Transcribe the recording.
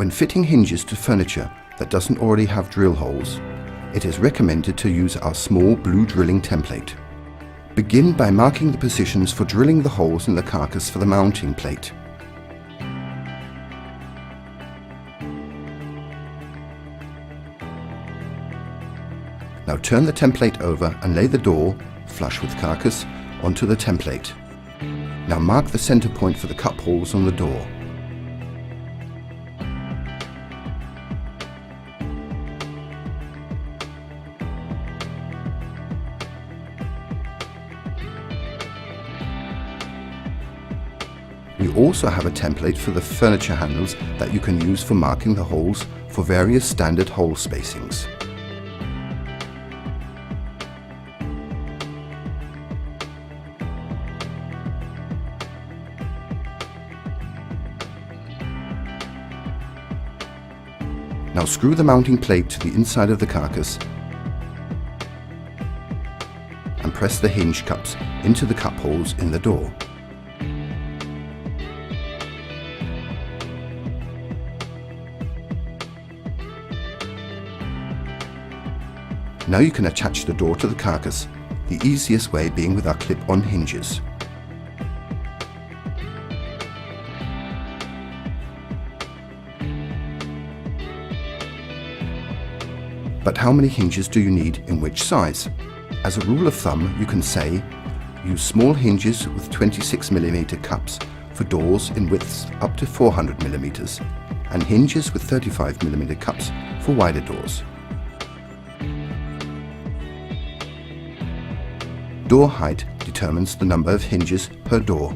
When fitting hinges to furniture that doesn't already have drill holes, it is recommended to use our small blue drilling template. Begin by marking the positions for drilling the holes in the carcass for the mounting plate. Now turn the template over and lay the door, flush with carcass, onto the template. Now mark the center point for the cup holes on the door. We also have a template for the furniture handles that you can use for marking the holes for various standard hole spacings. Now screw the mounting plate to the inside of the carcass and press the hinge cups into the cup holes in the door. Now you can attach the door to the carcass, the easiest way being with our clip-on hinges. But how many hinges do you need in which size? As a rule of thumb, you can say, use small hinges with 26mm cups for doors in widths up to 400mm and hinges with 35mm cups for wider doors. Door height determines the number of hinges per door.